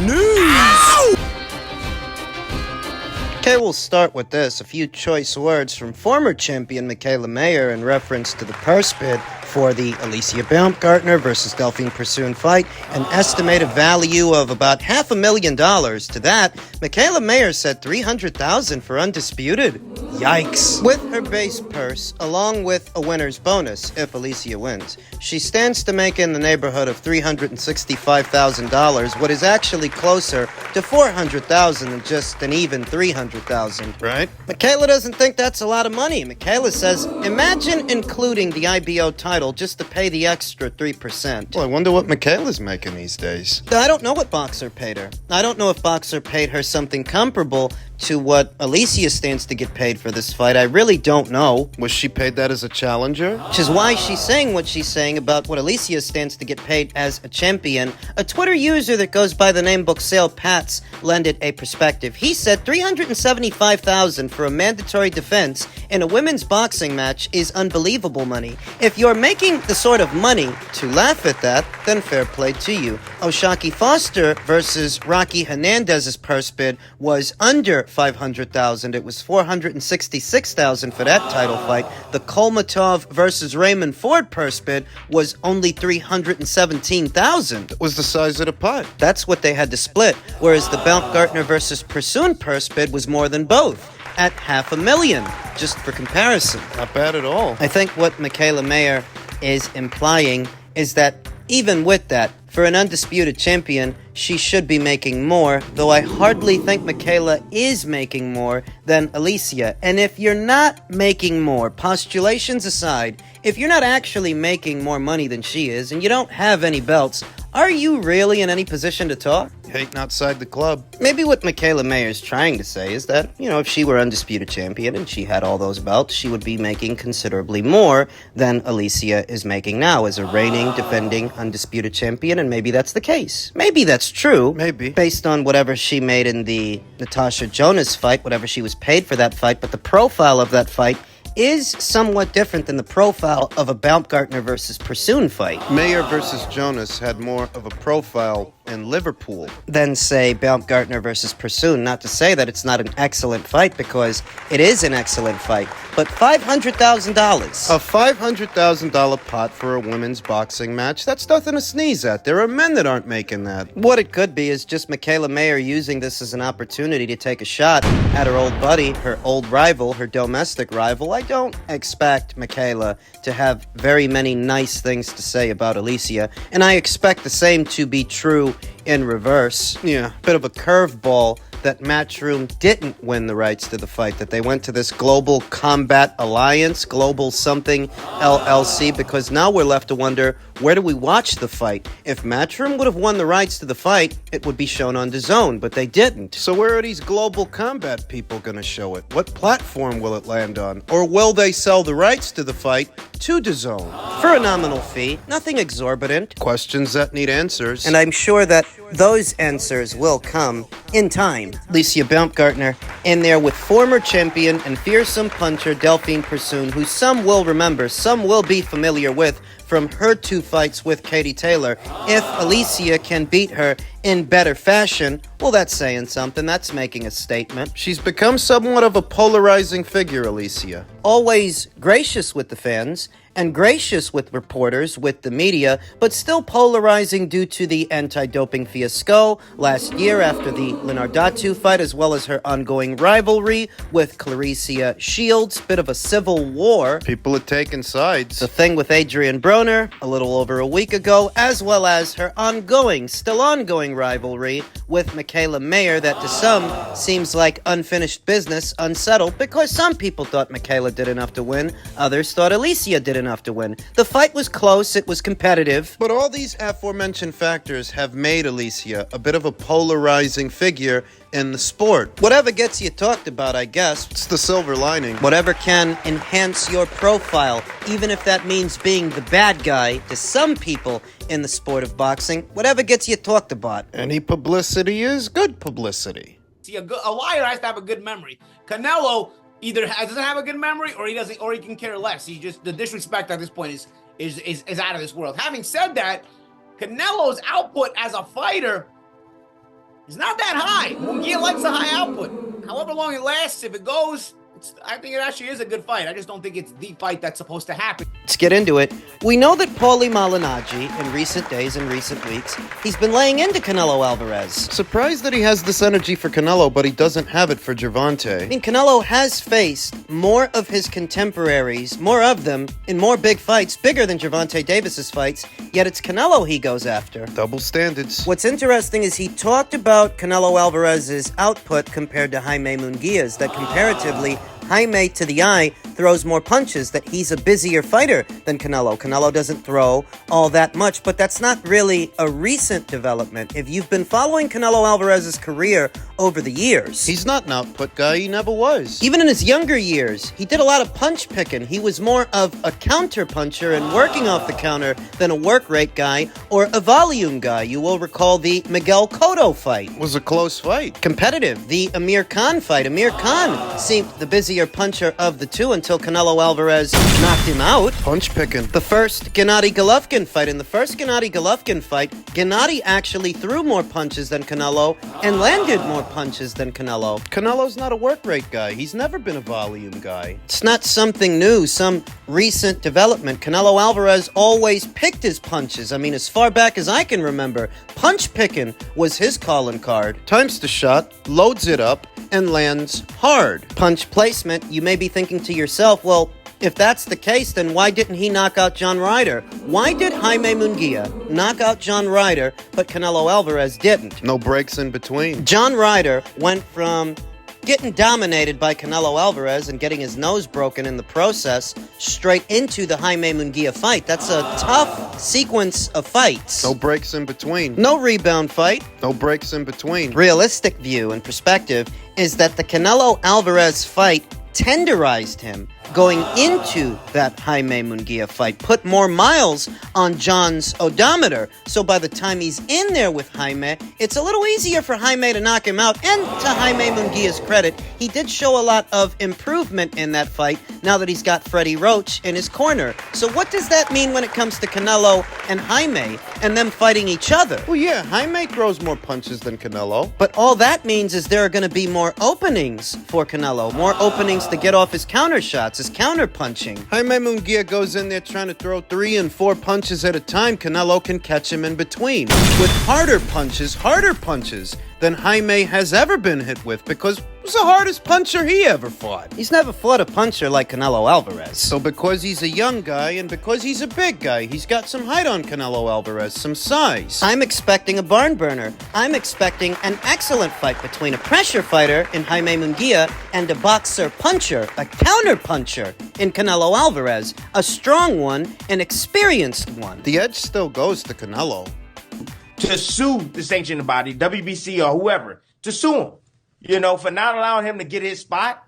news. Okay, we'll start with this. A few choice words from former champion Mikaela Mayer in reference to the purse bid for the Alicia Baumgardner versus Delphine Persoon fight. An estimated value of about $500,000. To that, Mikaela Mayer said $300,000 for undisputed. Yikes. With her base purse, along with a winner's bonus if Alicia wins, she stands to make in the neighborhood of $365,000, what is actually closer to $400,000 than just an even $300,000. Right. Mikaela doesn't think that's a lot of money. Mikaela says, imagine including the IBO title just to pay the extra 3%. Well, I wonder what Mikaela's making these days. I don't know what Boxer paid her. I don't know if Boxer paid her something comparable to what Alicia stands to get paid for this fight. I really don't know. Was she paid that as a challenger? Which is why she's saying what she's saying about what Alicia stands to get paid as a champion. A Twitter user that goes by the name Boxale Pats lended a perspective. He said $375,000 for a mandatory defense in a women's boxing match is unbelievable money. If you're making the sort of money to laugh at that, then fair play to you. Oshaki Foster versus Rocky Hernandez's purse bid was under $500,000. It was $466,000 for that title fight. The Kolmatov versus Raymond Ford purse bid was only $317,000. It was the size of the pot. That's what they had to split. Whereas the Baumgardner versus Persoon purse bid was more than both, at $500,000, just for comparison. Not bad at all. I think what Mikaela Mayer is implying is that even with that, for an undisputed champion, she should be making more, though I hardly think Mikaela is making more than Alicia. And if you're not making more, postulations aside, if you're not actually making more money than she is, and you don't have any belts, are you really in any position to talk? Hating outside the club. Maybe what Mikaela Mayer is trying to say is that, if she were undisputed champion and she had all those belts, she would be making considerably more than Alicia is making now as a reigning, defending, undisputed champion, and maybe that's the case. Maybe that's true. Maybe. Based on whatever she made in the Natasha Jonas fight, whatever she was paid for that fight, but the profile of that fight is somewhat different than the profile of a Baumgardner versus Persoon fight. Mayer versus Jonas had more of a profile in Liverpool than, say, Baumgardner versus Persoon. Not to say that it's not an excellent fight, because it is an excellent fight. But $500,000. A $500,000 pot for a women's boxing match? That's nothing to sneeze at. There are men that aren't making that. What it could be is just Mikaela Mayer using this as an opportunity to take a shot at her old buddy, her old rival, her domestic rival. I don't expect Mikaela to have very many nice things to say about Alicia, and I expect the same to be true in reverse. Yeah. Bit of a curveball that Matchroom didn't win the rights to the fight, that they went to this Global Combat Alliance, Global something LLC, because now we're left to wonder, where do we watch the fight? If Matchroom would have won the rights to the fight, it would be shown on DAZN, but they didn't. So where are these Global Combat people going to show it? What platform will it land on? Or will they sell the rights to the fight to DAZN? For a nominal fee, nothing exorbitant. Questions that need answers. And I'm sure that those answers will come in time. Alicia Baumgardner in there with former champion and fearsome puncher Delphine Persoon, who some will remember, some will be familiar with from her two fights with Katie Taylor. If Alicia can beat her in better fashion, well, that's saying something. That's making a statement. She's become somewhat of a polarizing figure, Alicia. Always gracious with the fans and gracious with reporters, with the media, but still polarizing due to the anti-doping fiasco last year after the Leonardatu fight, as well as her ongoing rivalry with Clarissa Shields. Bit of a civil war. People are taking sides. The thing with Adrian Broner a little over a week ago, as well as her still ongoing rivalry with Mikaela Mayer that to some seems like unfinished business, unsettled, because some people thought Mikaela did enough to win, others thought Alicia did enough to win. The fight was close, it was competitive. But all these aforementioned factors have made Alicia a bit of a polarizing figure in the sport. Whatever gets you talked about, I guess. It's the silver lining. Whatever can enhance your profile, even if that means being the bad guy to some people in the sport of boxing. Whatever gets you talked about. Any publicity is good publicity. See, a liar has to have a good memory. Canelo either doesn't have a good memory, or he doesn't, or he can care less. He just, the disrespect at this point is out of this world. Having said that, Canelo's output as a fighter It's not that high. Munguia likes a high output. However long it lasts, if it goes, I think it actually is a good fight. I just don't think it's the fight that's supposed to happen. Let's get into it. We know that Paulie Malignaggi, in recent days and recent weeks, he's been laying into Canelo Alvarez. Surprised that he has this energy for Canelo, but he doesn't have it for Gervonta. I mean, Canelo has faced more of his contemporaries, more of them, in more big fights, bigger than Gervonta Davis's fights, yet it's Canelo he goes after. Double standards. What's interesting is he talked about Canelo Alvarez's output compared to Jaime Munguia's, that comparatively, Jaime to the eye throws more punches, that he's a busier fighter than Canelo. Canelo doesn't throw all that much, but that's not really a recent development. If you've been following Canelo Alvarez's career over the years, He's not an output guy, he never was. even in his younger years, he did a lot of punch picking. He was more of a counter puncher and working off the counter than a work rate guy or a volume guy. You will recall the Miguel Cotto fight. It was a close fight. Competitive. The Amir Khan fight. Amir Khan seemed the busier puncher of the two until Canelo Alvarez knocked him out. Punch picking. The first Gennady Golovkin fight. In the first Gennady Golovkin fight, Gennady actually threw more punches than Canelo and landed more punches than Canelo. Canelo's not a work rate guy. He's never been a volume guy. It's not something new, some recent development. Canelo Alvarez always picked his punches. I mean, as far back as I can remember, punch picking was his calling card. Times the shot, loads it up, and lands hard. Punch placement, you may be thinking to yourself, well, if that's the case, then why didn't he knock out John Ryder? Why did Jaime Munguia knock out John Ryder, but Canelo Alvarez didn't? No breaks in between. John Ryder went from getting dominated by Canelo Alvarez and getting his nose broken in the process straight into the Jaime Munguia fight. That's a tough sequence of fights. No breaks in between. No rebound fight. No breaks in between. Realistic view and perspective is that the Canelo Alvarez fight tenderized him going into that Jaime Munguia fight, put more miles on John's odometer. So by the time he's in there with Jaime, it's a little easier for Jaime to knock him out. And to Jaime Munguia's credit, he did show a lot of improvement in that fight now that he's got Freddie Roach in his corner. So what does that mean when it comes to Canelo and Jaime and them fighting each other? Well, yeah, Jaime throws more punches than Canelo. But all that means is there are going to be more openings for Canelo, more openings to get off his counter shots, his counter punching. Jaime Munguia goes in there trying to throw 3 and 4 punches at a time. Canelo can catch him in between with harder punches than Jaime has ever been hit with, because he was the hardest puncher he ever fought. He's never fought a puncher like Canelo Alvarez. So because he's a young guy and because he's a big guy, he's got some height on Canelo Alvarez, some size. I'm expecting a barn burner. I'm expecting an excellent fight between a pressure fighter in Jaime Munguia and a boxer puncher, a counter puncher in Canelo Alvarez. A strong one, an experienced one. The edge still goes to Canelo. To sue the sanctioning body, WBC or whoever, to sue him, for not allowing him to get his spot,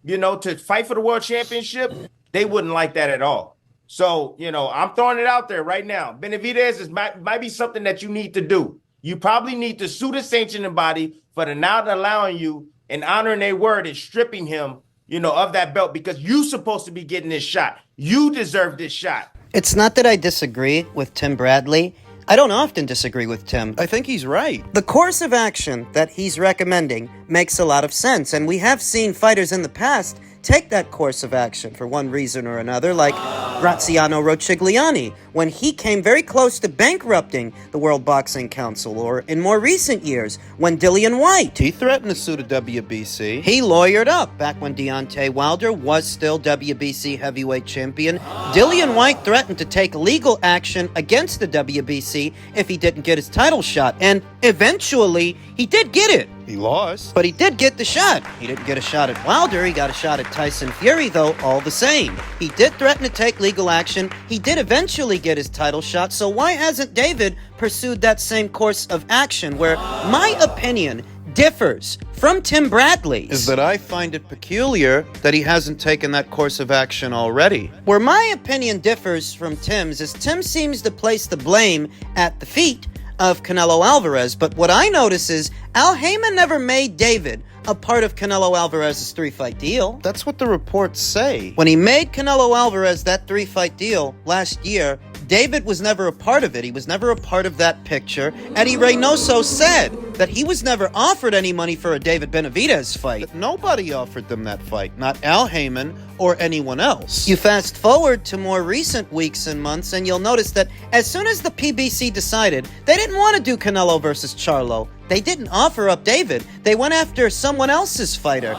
to fight for the world championship, they wouldn't like that at all. So, I'm throwing it out there right now. Benavidez might be something that you need to do. You probably need to sue the sanctioning body for the not allowing you and honoring their word and stripping him, of that belt, because you're supposed to be getting this shot. You deserve this shot. It's not that I disagree with Tim Bradley. I don't often disagree with Tim. I think he's right. The course of action that he's recommending makes a lot of sense, and we have seen fighters in the past take that course of action for one reason or another, like Graziano Rocigliani, when he came very close to bankrupting the World Boxing Council, or in more recent years, when Dillian White, He threatened to sue the WBC. he lawyered up back when Deontay Wilder was still WBC heavyweight champion. Dillian White threatened to take legal action against the WBC if he didn't get his title shot, and eventually he did get it. He lost. But he did get the shot. He didn't get a shot at Wilder. He got a shot at Tyson Fury, though, all the same. He did threaten to take legal action. He did eventually get his title shot. So why hasn't David pursued that same course of action, where my opinion differs from Tim Bradley's? Is that I find it peculiar that he hasn't taken that course of action already. Where my opinion differs from Tim's is Tim seems to place the blame at the feet of Canelo Alvarez, but what I notice is Al Heyman never made David a part of Canelo Alvarez's 3-fight deal. That's what the reports say. When he made Canelo Alvarez that 3-fight deal last year, David was never a part of it. He was never a part of that picture. Eddie Reynoso said that he was never offered any money for a David Benavidez fight. But nobody offered them that fight, not Al Heyman or anyone else. You fast forward to more recent weeks and months, and you'll notice that as soon as the PBC decided they didn't want to do Canelo versus Charlo, they didn't offer up David. They went after someone else's fighter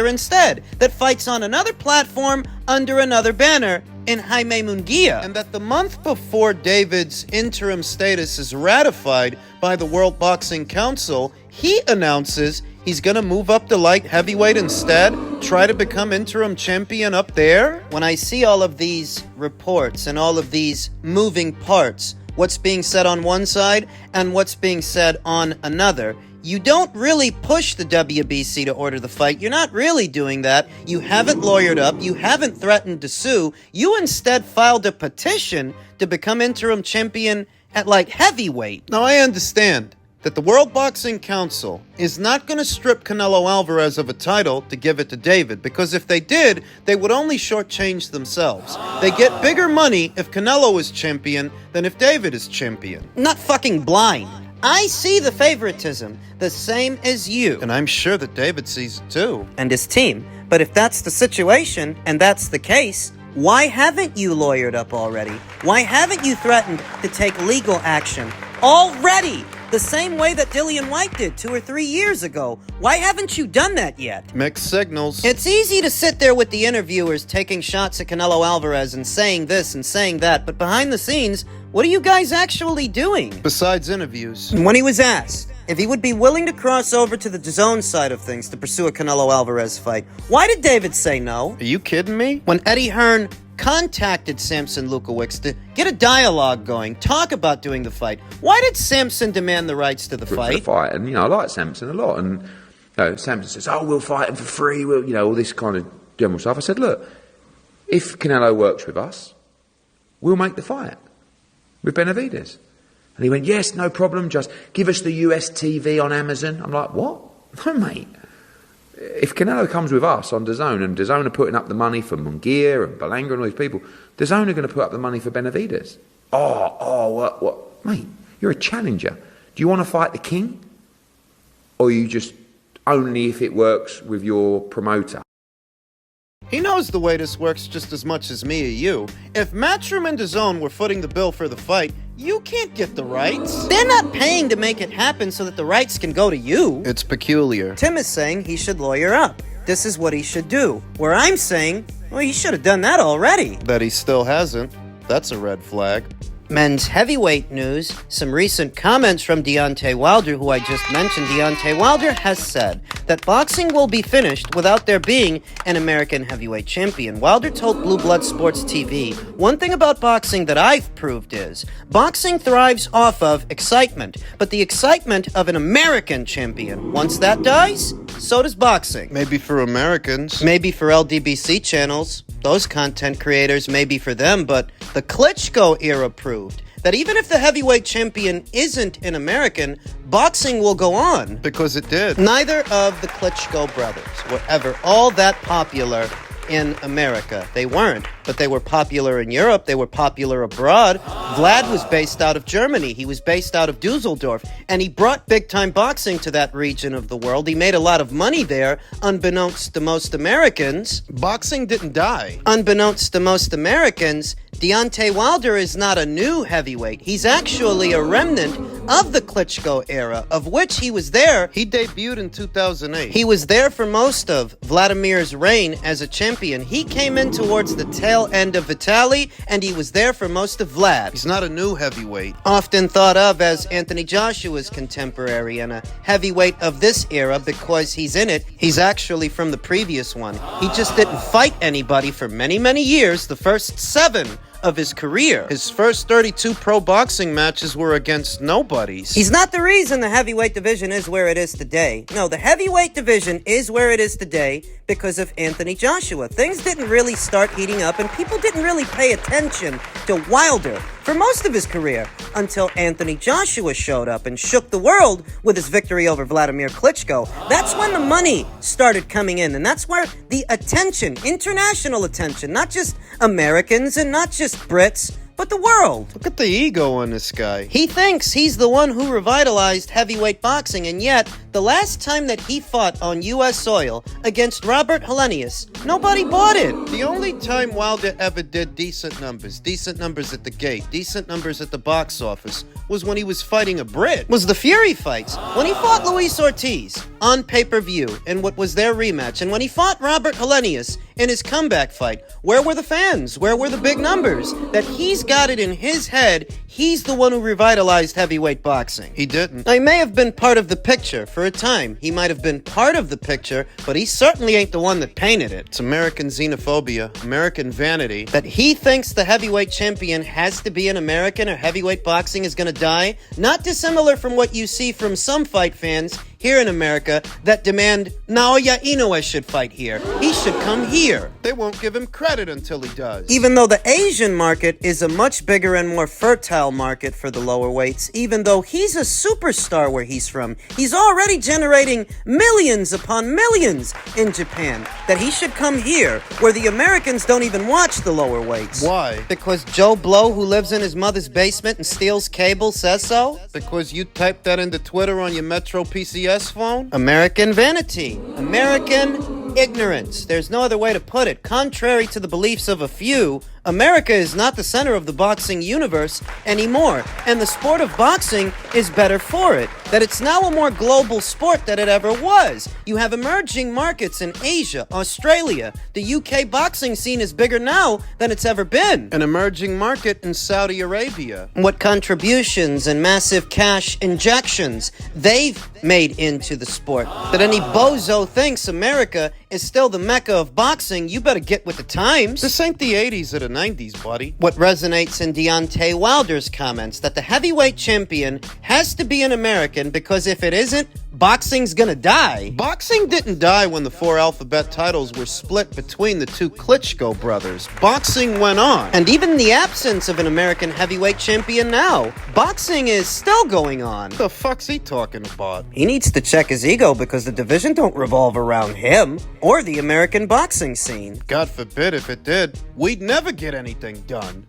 instead, that fights on another platform under another banner in Jaime Munguia. And that the month before David's interim status is ratified by the World Boxing Council, he announces he's going to move up to light heavyweight instead, try to become interim champion up there. When I see all of these reports and all of these moving parts, what's being said on one side and what's being said on another, you don't really push the WBC to order the fight. You're not really doing that. You haven't lawyered up. You haven't threatened to sue. You instead filed a petition to become interim champion at light heavyweight. Now, I understand that the World Boxing Council is not going to strip Canelo Alvarez of a title to give it to David, because if they did, they would only shortchange themselves. They get bigger money if Canelo is champion than if David is champion. I'm not fucking blind. I see the favoritism, the same as you. And I'm sure that David sees it too. And his team. But if that's the situation, and that's the case, why haven't you lawyered up already? Why haven't you threatened to take legal action already? The same way that Dillian White did 2 or 3 years ago. Why haven't you done that yet? Mixed signals. It's easy to sit there with the interviewers taking shots at Canelo Alvarez and saying this and saying that, but behind the scenes, what are you guys actually doing? Besides interviews. When he was asked if he would be willing to cross over to the DAZN side of things to pursue a Canelo Alvarez fight, why did David say no? Are you kidding me? When Eddie Hearn contacted Samson Lukowicz to get a dialogue going, talk about doing the fight, why did Samson demand the rights to the fight? And, you know, I like Samson a lot. And, you know, Samson says, oh, we'll fight him for free. We'll, you know, all this kind of general stuff. I said, look, if Canelo works with us, we'll make the fight with Benavidez. And he went, yes, no problem. Just give us the US TV on Amazon. I'm like, what? No, mate. If Canelo comes with us on DAZN, and DAZN are putting up the money for Munguia and Berlanga and all these people, DAZN are going to put up the money for Benavidez. What? Mate, you're a challenger. Do you want to fight the king? Or you just only if it works with your promoter? He knows the way this works just as much as me or you. If Matchroom and DAZN were footing the bill for the fight, you can't get the rights. They're not paying to make it happen so that the rights can go to you. It's peculiar. Tim is saying he should lawyer up. This is what he should do. Where I'm saying, well, he should have done that already. That he still hasn't. That's a red flag. Men's heavyweight news, some recent comments from Deontay Wilder, who I just mentioned. Deontay Wilder has said that boxing will be finished without there being an American heavyweight champion. Wilder told Blue Blood Sports TV, one thing about boxing that I've proved is, boxing thrives off of excitement, but the excitement of an American champion. Once that dies, so does boxing. Maybe for Americans. Maybe for LDBC channels. Those content creators, maybe for them, but the Klitschko era proved that even if the heavyweight champion isn't an American, boxing will go on. Because it did. Neither of the Klitschko brothers were ever all that popular in America. They weren't, but they were popular in Europe. They were popular abroad. Vlad was based out of Germany. He was based out of Dusseldorf, and he brought big-time boxing to that region of the world. He made a lot of money there, unbeknownst to most Americans. Boxing didn't die. Unbeknownst to most Americans, Deontay Wilder is not a new heavyweight. He's actually a remnant of the Klitschko era, of which he was there. He debuted in 2008. He was there for most of Vladimir's reign as a champion. He came in towards the tail end of Vitaly, and he was there for most of Vlad. He's not a new heavyweight. Often thought of as Anthony Joshua's contemporary and a heavyweight of this era because he's in it. He's actually from the previous one. He just didn't fight anybody for many, many years, the first 7 of his career. His first 32 pro boxing matches were against nobodies. He's not the reason the heavyweight division is where it is today. No, the heavyweight division is where it is today because of Anthony Joshua. Things didn't really start heating up, and people didn't really pay attention to Wilder for most of his career until Anthony Joshua showed up and shook the world with his victory over Vladimir Klitschko. That's when the money started coming in, and that's where the attention, international attention, not just Americans and not just Brits, but the world. Look at the ego on this guy. He thinks he's the one who revitalized heavyweight boxing, and yet, the last time that he fought on U.S. soil against Robert Helenius, nobody bought it. The only time Wilder ever did decent numbers at the gate, decent numbers at the box office, was when he was fighting a Brit. Was the Fury fights, when he fought Luis Ortiz on pay-per-view in what was their rematch, and when he fought Robert Helenius in his comeback fight. Where were the fans? Where were the big numbers? That he's got it in his head, he's the one who revitalized heavyweight boxing. He didn't. Now, he may have been part of the picture for a time. He might have been part of the picture, but he certainly ain't the one that painted it. It's American xenophobia, American vanity. That he thinks the heavyweight champion has to be an American or heavyweight boxing is gonna die, not dissimilar from what you see from some fight fans here in America that demand Naoya Inoue should fight here. He should come here. They won't give him credit until he does. Even though the Asian market is a much bigger and more fertile market for the lower weights, even though he's a superstar where he's from, he's already generating millions upon millions in Japan, that he should come here where the Americans don't even watch the lower weights. Why? Because Joe Blow, who lives in his mother's basement and steals cable, says so? Because you typed that into Twitter on your Metro PCS phone? American vanity. American ignorance. There's no other way to put it. Contrary to the beliefs of a few, America is not the center of the boxing universe anymore, and the sport of boxing is better for it. That it's now a more global sport than it ever was. You have emerging markets in Asia, Australia. The UK boxing scene is bigger now than it's ever been. An emerging market in Saudi Arabia. What contributions and massive cash injections they've made into the sport. That any bozo thinks America is still the mecca of boxing, you better get with the times. This ain't the 80s or the 90s, buddy. What resonates in Deontay Wilder's comments, that the heavyweight champion has to be an American because if it isn't, boxing's gonna die. Boxing didn't die when the 4 alphabet titles were split between the 2 Klitschko brothers. Boxing went on. And even in the absence of an American heavyweight champion now, boxing is still going on. What the fuck's he talking about? He needs to check his ego because the division don't revolve around him or the American boxing scene. God forbid if it did. We'd never get anything done.